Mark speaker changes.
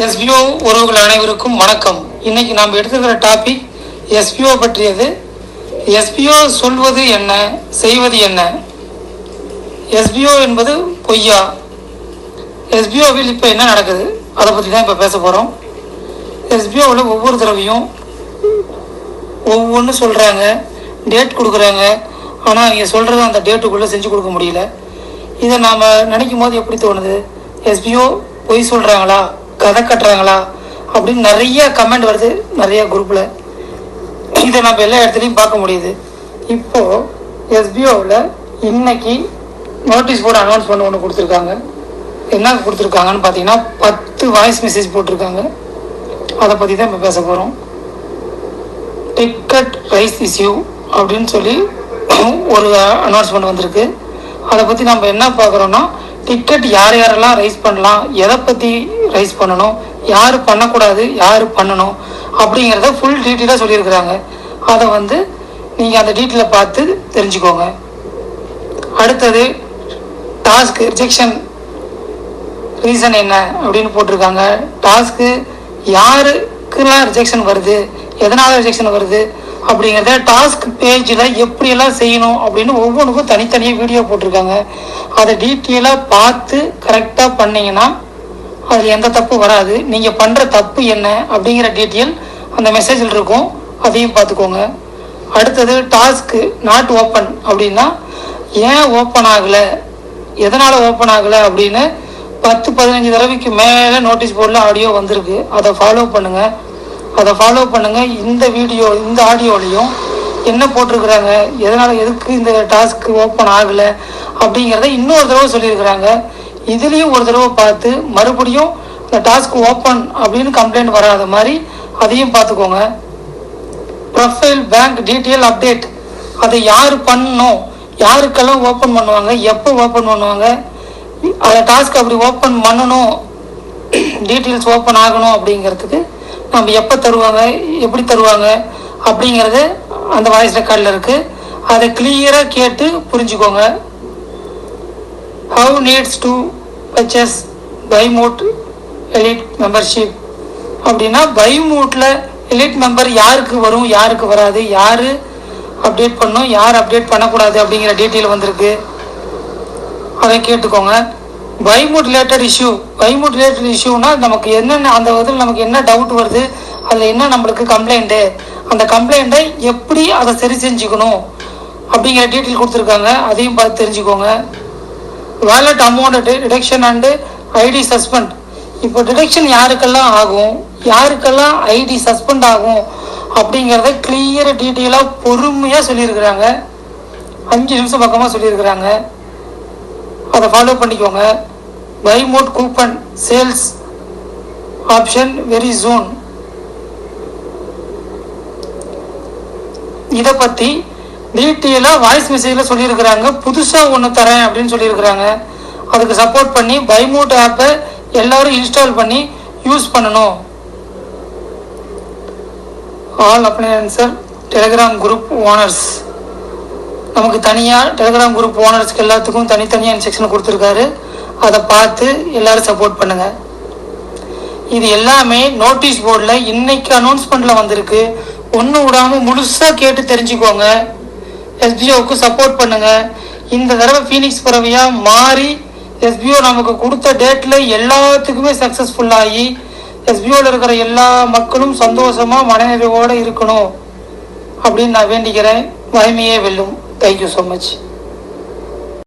Speaker 1: SPO உறவுகள் அனைவருக்கும் வணக்கம். இன்னைக்கு நாம் எடுத்துக்கிற டாபிக் எஸ்பிஓ பற்றியது. எஸ்பிஓ சொல்வது என்ன, செய்வது என்ன? எஸ்பிஓ என்பது பொய்யா? எஸ்பிஓவில் இப்போ என்ன நடக்குது அதை பற்றி தான் இப்போ பேச போகிறோம். எஸ்பிஓவில் ஒவ்வொரு தடவையும் ஒவ்வொன்று சொல்கிறாங்க, டேட் கொடுக்குறாங்க. ஆனால் அவங்க சொல்கிறத அந்த டேட்டுக்குள்ளே செஞ்சு கொடுக்க முடியல. இதை நாம் நினைக்கும் போது எப்படி தோணுது? எஸ்பிஓ பொய் சொல்கிறாங்களா, கதை கட்டுறாங்களா அப்படின்னு நிறைய கமெண்ட் வருது நிறைய குரூப்பில். இதை நம்ம எல்லா இடத்துலையும் பார்க்க முடியுது. இப்போது எஸ்பிஓவில் இன்னைக்கு நோட்டீஸ் போர்டு அனௌன்ஸ்மெண்ட் ஒன்று கொடுத்துருக்காங்க. என்ன கொடுத்துருக்காங்கன்னு பார்த்தீங்கன்னா 10 வாய்ஸ் மெசேஜ் போட்டிருக்காங்க. அதை பற்றி தான் இப்போ பேச போகிறோம். டிக்கெட் ரைஸ் இஷ்யூ அப்படின்னு சொல்லி ஒரு அனௌன்ஸ்மெண்ட் வந்திருக்கு. அதை பற்றி நம்ம என்ன பார்க்குறோன்னா, டிக்கெட் யார் யாரெல்லாம் ரைஸ் பண்ணலாம், எதை பற்றி ரைஸ் பண்ணணும், யார் பண்ணக்கூடாது, யார் பண்ணணும் அப்படிங்கிறத ஃபுல் டீட்டெயிலாக சொல்லியிருக்கிறாங்க. அதை நீங்கள் அந்த டீட்டெயிலை பார்த்து தெரிஞ்சுக்கோங்க. அடுத்தது டாஸ்க் ரிஜெக்ஷன் ரீசன் என்ன அப்படின்னு போட்டிருக்காங்க. டாஸ்க்கு யாருக்கெல்லாம் ரிஜெக்ஷன் வருது, எதனால் ரிஜெக்ஷன் வருது அப்படிங்கிறத டாஸ்க் பேஜில் எப்படியெல்லாம் செய்யணும் அப்படின்னு ஒவ்வொன்றுக்கும் தனித்தனியாக வீடியோ போட்டிருக்காங்க. அதை டீட்டெயிலாக பார்த்து கரெக்டாக பண்ணிங்கன்னா அதில் எந்த தப்பு வராது. நீங்கள் பண்ணுற தப்பு என்ன அப்படிங்கிற டீட்டெயில் அந்த மெசேஜில் இருக்கும், அதையும் பார்த்துக்கோங்க. அடுத்தது டாஸ்க்கு நாட் ஓப்பன் அப்படின்னா ஏன் ஓப்பன் ஆகலை, எதனால் ஓப்பன் ஆகலை அப்படின்னு 10-15 தடவைக்கு மேலே நோட்டீஸ் போர்டில் ஆடியோ வந்திருக்கு. அதை ஃபாலோ பண்ணுங்கள். இந்த வீடியோ இந்த ஆடியோலையும் என்ன போட்டிருக்கிறாங்க, எதுக்கு இந்த டாஸ்க் ஓப்பன் ஆகலை அப்படிங்கிறத இன்னொரு தடவை சொல்லியிருக்கிறாங்க. இதுலேயும் ஒரு தடவை பார்த்து மறுபடியும் இந்த டாஸ்க் ஓப்பன் அப்படின்னு கம்ப்ளைண்ட் வராத மாதிரி அதையும் பார்த்துக்கோங்க. ப்ரொஃபைல் பேங்க் டீட்டெயில் அப்டேட், அதை யார் பண்ணணும், யாருக்கெல்லாம் ஓப்பன் பண்ணுவாங்க, எப்போ ஓப்பன் பண்ணுவாங்க, அந்த டாஸ்க் அப்படி ஓப்பன் பண்ணணும், டீட்டெயில்ஸ் ஓப்பன் ஆகணும் அப்படிங்கிறதுக்கு நம்ம எப்போ தருவாங்க, எப்படி தருவாங்க அப்படிங்கிறது அந்த வாய்ஸ் ரெக்கார்டில் இருக்குது. அதை கிளியராக கேட்டு புரிஞ்சுக்கோங்க. How needs to purchase பைமூட் elite membership அப்படின்னா பைமூட்டில் எலிட் மெம்பர் யாருக்கு வரும், யாருக்கு வராது, யார் அப்டேட் பண்ணணும், யார் அப்டேட் பண்ணக்கூடாது அப்படிங்கிற டீட்டெயில் வந்திருக்கு. அதை கேட்டுக்கோங்க. பைமூட் ரிலேட்டட் இஷ்யூனா நமக்கு என்னென்ன அந்த இதில் நமக்கு என்ன டவுட் வருது, அதில் என்ன நம்மளுக்கு கம்ப்ளைண்ட்டு, அந்த கம்ப்ளைண்ட்டை எப்படி அதை சரி செஞ்சுக்கணும் அப்படிங்கிற டீட்டெயில் கொடுத்துருக்காங்க. அதையும் பார்த்து தெரிஞ்சுக்கோங்க. Wallet amount deduction and ID suspend. இப்போ டிடக்ஷன் யாருக்கெல்லாம் ஆகும், யாருக்கெல்லாம் ஐடி சஸ்பெண்ட் ஆகும் அப்படிங்கிறத கிளியர் டீட்டெயிலாக பொறுமையாக சொல்லியிருக்கிறாங்க. 5 நிமிஷம் பக்கமாக சொல்லியிருக்கிறாங்க. அதை ஃபாலோ பண்ணிக்கோங்க. பைமோட் coupon sales option very soon. இதை பற்றி டீட்டெயிலாக வாய்ஸ் மெசேஜில் சொல்லியிருக்கிறாங்க. புதுசாக ஒன்று தரேன் அப்படின்னு சொல்லியிருக்கிறாங்க. அதுக்கு சப்போர்ட் பண்ணி பைமோட் ஆப்பை எல்லோரும் இன்ஸ்டால் பண்ணி யூஸ் பண்ணணும். ஆல் அப்ளையன்சர் டெலிகிராம் குரூப் ஓனர்ஸ், நமக்கு தனியாக டெலிகிராம் குரூப் ஓனர்ஸ்க்கு எல்லாத்துக்கும் தனித்தனியாக இன்ஸ்ட்ரக்ஷன் கொடுத்துருக்காரு. அதை பார்த்து எல்லோரும் சப்போர்ட் பண்ணுங்கள். இது எல்லாமே நோட்டீஸ் போர்டில் இன்னைக்கு அனௌன்ஸ்மெண்ட்டில் வந்திருக்கு. ஒன்று விடாமல் முழுசாக கேட்டு தெரிஞ்சுக்கோங்க. எஸ்பிஓவுக்கு சப்போர்ட் பண்ணுங்கள். இந்த தடவை ஃபீனிக்ஸ் பறவையாக மாறி எஸ்பிஓ நமக்கு கொடுத்த டேட்டில் எல்லாத்துக்குமே சக்ஸஸ்ஃபுல்லாகி எஸ்பிஓவில் இருக்கிற எல்லா மக்களும் சந்தோஷமாக மனநிறைவோடு இருக்கணும் அப்படின்னு நான் வேண்டிக்கிறேன். வறுமையே வெல்லும். Thank you so much.